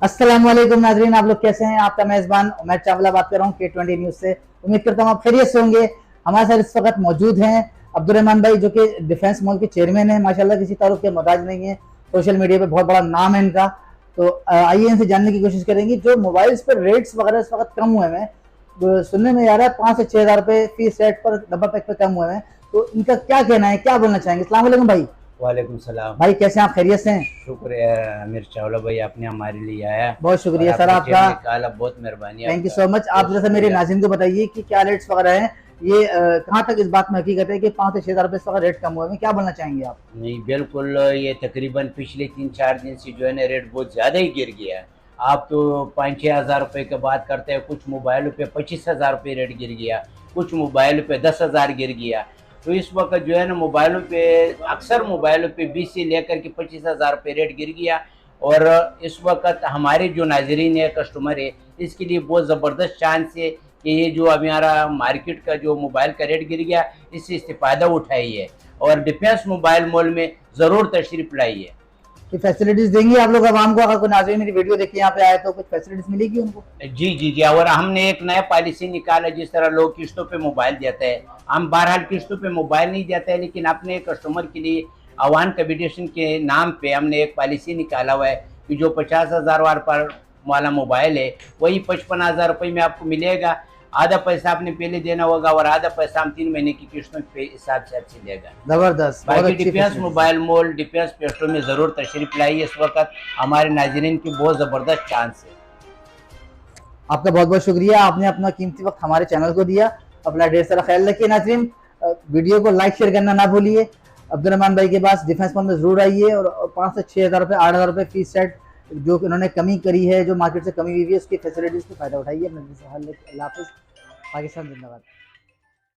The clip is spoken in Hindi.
अस्सलाम वालेकुम नाजरीन, आप लोग कैसे हैं। आपका मेजबान उमैर चावला बात कर रहा हूँ K20 न्यूज से। उम्मीद करता हूँ आप खैरियत से होंगे। हमारे साथ इस वक्त मौजूद हैं अब्दुर्रहमान भाई, जो कि डिफेंस मॉल के चेयरमैन हैं। माशाल्लाह किसी तारुफ के मोहताज नहीं है, सोशल मीडिया पे बहुत बड़ा नाम है इनका। तो आइए इनसे जानने की कोशिश करेंगे जो मोबाइल्स पर रेट्स वगैरह इस वक्त कम हुए हैं। तो सुनने में आ रहा है 5 से 6 हज़ार रुपये फी सेट पर डब्बा पैक पे कम हुए हैं। तो इनका क्या कहना है, क्या बोलना चाहेंगे। अस्सलाम वालेकुम भाई। वालेकुम सलाम। भाई कैसे हैं आप, खैरियत से हैं। शुक्र है अमीर चावला भाई, आपने हमारे लिए आया बहुत और शुक्रिया सर आपने आपका। टाइम निकाला, बहुत मेहरबानी थैंक यू आपका। So much. आप बहुत जैसे मेरे शुक्रिया। नाज़रीन को बताइए कि क्या रेट्स वगैरह हैं, ये कहाँ तक इस बात में हकीकत है कि 5 से 6 हज़ार रुपये इस वक्त रेट कम हुए हैं, क्या बोलना चाहेंगे आप। नहीं बिल्कुल, ये तकरीबन पिछले 3-4 दिन से जो है ना रेट बहुत ज़्यादा ही गिर गया है। आप तो 5-6 हज़ार रुपये की बात करते हैं, कुछ मोबाइलों पे 25,000 रुपये रेट गिर गया, कुछ मोबाइल पे 10,000 गिर गया। तो इस वक्त जो है ना मोबाइलों पे, अक्सर मोबाइलों पे 20 से लेकर के 25,000 रुपये रेट गिर गया। और इस वक्त हमारे जो नाजरीन है, कस्टमर है, इसके लिए बहुत ज़बरदस्त चांस है कि ये जो अभी हमारा मार्केट का जो मोबाइल का रेट गिर गया, इससे इस्तेफ़ायदा उठाइए और डिफेंस मोबाइल मॉल में ज़रूर तशरीफ़ लाइए। कि फैसिलिटीज देंगे आप लोग आवाम को। अगर कोई नाज़रीन मेरी वीडियो देख के यहाँ पे आए तो कुछ फैसिलिटीज मिलेगी उनको। जी जी जी, और हमने एक नया पॉलिसी निकाला, जिस तरह लोग किस्तों पे मोबाइल देते हैं, हम बहरहाल किस्तों पे मोबाइल नहीं देते हैं, लेकिन अपने कस्टमर के लिए अवान कंपटीशन के नाम पे हमने एक पॉलिसी निकाला हुआ है कि जो 50,000 वाला मोबाइल है, वही 55,000 रुपये में आपको मिलेगा। आधा पैसा आपने पहले देना होगा और आधा पैसा हम 3 महीने की किस्तों पे हिसाब से आपसे लेगा। जबरदस्त, बहुत बाकी अच्छी defence facilities. Mobile mall, defence petrol में ज़रूर तशरीफ़ लाइए। इस वक्त हमारे नाजरीन की बहुत ज़बरदस्त चांस है। आपका बहुत बहुत शुक्रिया, आपने अपना कीमती वक्त हमारे चैनल को दिया। अपना ढेर सारा ख्याल रखिए नाजरीन। वीडियो को लाइक शेयर करना ना भूलिए। अब्दुर्रहमान भाई के पास डिफेंस मॉल में जरूर आइए और 5 से 6 हज़ार रुपये, 8 हज़ार रुपये फीस सेट जो उन्होंने कमी करी है, जो मार्केट से कमी हुई है, उसकी फैसिलिटीज़ का फ़ायदा उठाइए। अपने अल्लाह हाफ़िज़। पाकिस्तान जिंदाबाद।